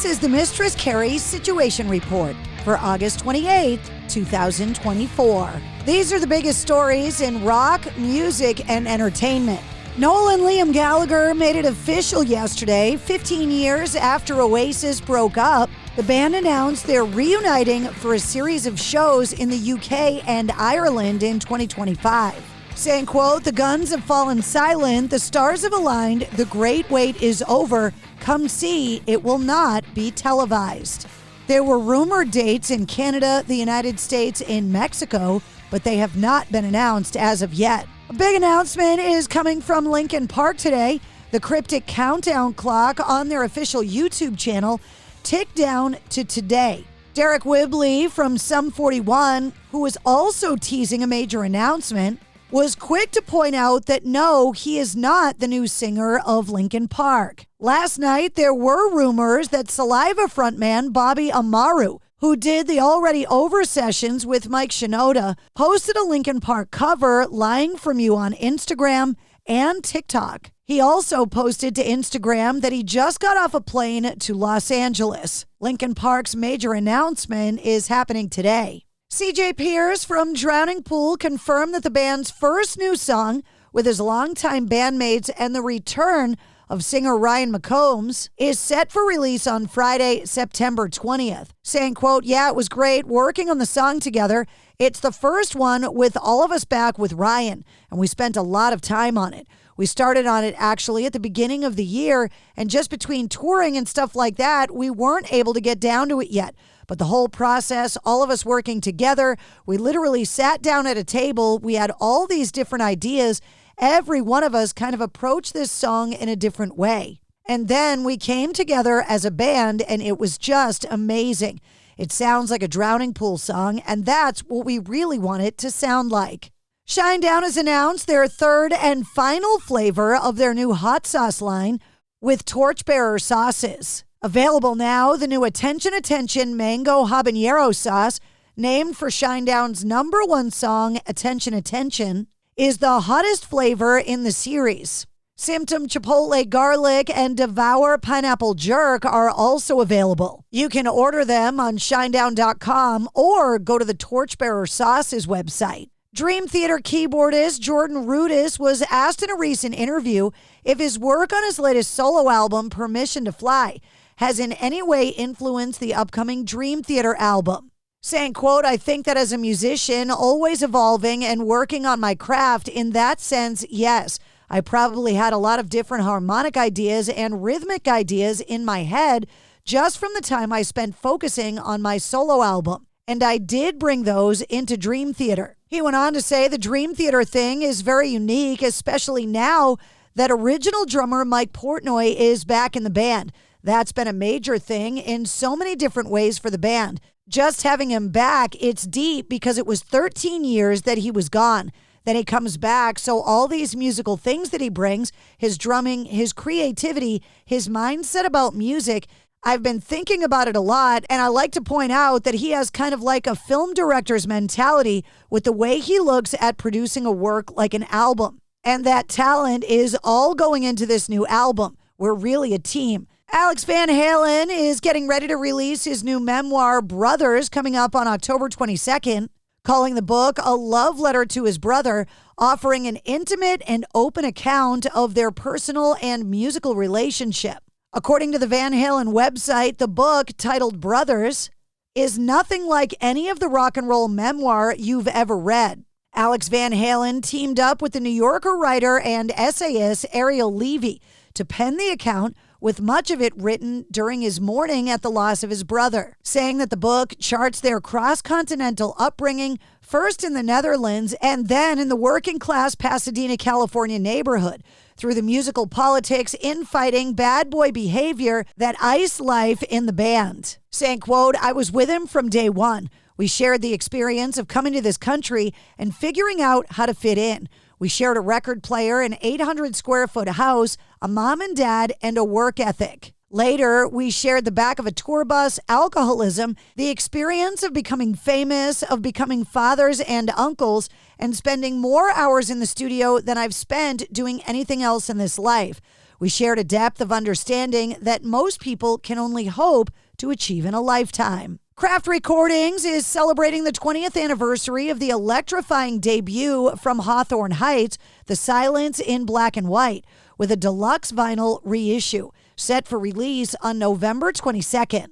This is the Mistress Carrie Situation Report for August 28th, 2024. These are the biggest stories in rock, music, and entertainment. Noel and Liam Gallagher made it official yesterday. 15 years after Oasis broke up, the band announced they're reuniting for a series of shows in the UK and Ireland in 2025. Saying, quote, "The guns have fallen silent, the stars have aligned, the great wait is over. Come see, it will not be televised." There were rumored dates in Canada, the United States, and Mexico, but they have not been announced as of yet. A big announcement is coming from Linkin Park today. The cryptic countdown clock on their official YouTube channel ticked down to today. Derek Whibley from Sum 41, who was also teasing a major announcement, was quick to point out that no, he is not the new singer of Linkin Park. Last night, there were rumors that Saliva frontman Bobby Amaru, who did the Already Over sessions with Mike Shinoda, posted a Linkin Park cover, Lying From You, on Instagram and TikTok. He also posted to Instagram that he just got off a plane to Los Angeles. Linkin Park's major announcement is happening today. CJ Pierce from Drowning Pool confirmed that the band's first new song with his longtime bandmates and the return of singer Ryan McCombs is set for release on Friday, September 20th. Saying, quote, "Yeah, it was great working on the song together. It's the first one with all of us back with Ryan, and we spent a lot of time on it. We started on it actually at the beginning of the year, and just between touring and stuff like that, we weren't able to get down to it yet. But the whole process, all of us working together, we literally sat down at a table. We had all these different ideas. Every one of us kind of approached this song in a different way. And then we came together as a band, and it was just amazing. It sounds like a Drowning Pool song, and that's what we really want it to sound like." Shinedown has announced their third and final flavor of their new hot sauce line with torchbearer sauces. Available now, the new Attention Mango Habanero sauce, named for Shinedown's #1 song, Attention Attention, is the hottest flavor in the series. Symptom Chipotle Garlic and Devour Pineapple Jerk are also available. You can order them on Shinedown.com or go to the Torchbearer Sauces website. Dream Theater keyboardist Jordan Rudess was asked in a recent interview if his work on his latest solo album, Permission to Fly, has in any way influenced the upcoming Dream Theater album. Saying, quote, "I think that as a musician, always evolving and working on my craft, in that sense, yes. I probably had a lot of different harmonic ideas and rhythmic ideas in my head just from the time I spent focusing on my solo album. And I did bring those into Dream Theater." He went on to say the Dream Theater thing is very unique, especially now that original drummer Mike Portnoy is back in the band. That's been a major thing in so many different ways for the band. Just having him back, it's deep because it was 13 years that he was gone. Then he comes back, so all these musical things that he brings, his drumming, his creativity, his mindset about music, I've been thinking about it a lot, and I like to point out that he has kind of like a film director's mentality with the way he looks at producing a work like an album. And that talent is all going into this new album. We're really a team. Alex Van Halen is getting ready to release his new memoir, Brothers, coming up on October 22nd, calling the book a love letter to his brother, offering an intimate and open account of their personal and musical relationship. According to the Van Halen website, the book, titled Brothers, is nothing like any of the rock and roll memoir you've ever read. Alex Van Halen teamed up with the New Yorker writer and essayist Ariel Levy to pen the account, with much of it written during his mourning at the loss of his brother, saying that the book charts their cross-continental upbringing, first in the Netherlands and then in the working-class Pasadena, California neighborhood, through the musical politics, infighting, bad boy behavior that iced life in the band. Saying, quote, "I was with him from day one. We shared the experience of coming to this country and figuring out how to fit in. We shared a record player, an 800-square-foot house, a mom and dad, and a work ethic. Later, we shared the back of a tour bus, alcoholism, the experience of becoming famous, of becoming fathers and uncles, and spending more hours in the studio than I've spent doing anything else in this life. We shared a depth of understanding that most people can only hope to achieve in a lifetime. Craft Recordings is celebrating the 20th anniversary of the electrifying debut from Hawthorn Heights, The Silence in Black and White, with a deluxe vinyl reissue set for release on November 22nd.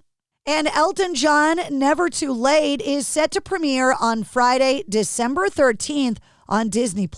And Elton John, Never Too Late, is set to premiere on Friday, December 13th on Disney+.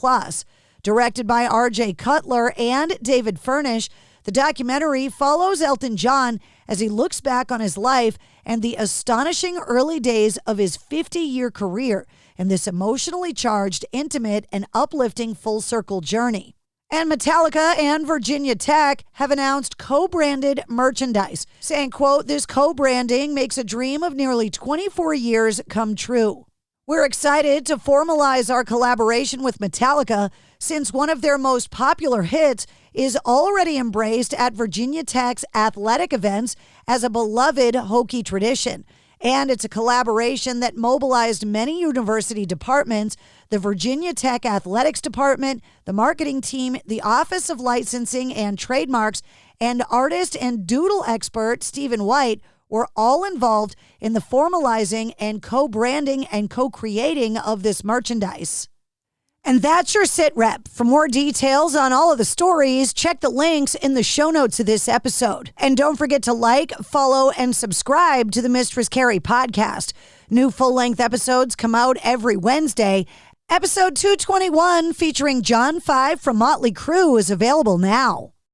Directed by R.J. Cutler and David Furnish, the documentary follows Elton John as he looks back on his life and the astonishing early days of his 50-year career in this emotionally charged, intimate, and uplifting full-circle journey. And Metallica and Virginia Tech have announced co-branded merchandise, saying, quote, "This co-branding makes a dream of nearly 24 years come true." We're excited to formalize our collaboration with Metallica since one of their most popular hits is already embraced at Virginia Tech's athletic events as a beloved Hokie tradition. And it's a collaboration that mobilized many university departments, the Virginia Tech Athletics Department, the marketing team, the Office of Licensing and Trademarks, and artist and doodle expert Stephen White were all involved in the formalizing and co-branding and co-creating of this merchandise. And that's your sit rep. For more details on all of the stories, check the links in the show notes of this episode. And don't forget to like, follow, and subscribe to the Mistress Carrie Podcast. New full-length episodes come out every Wednesday. Episode 221, featuring John 5 from Motley Crue, is available now.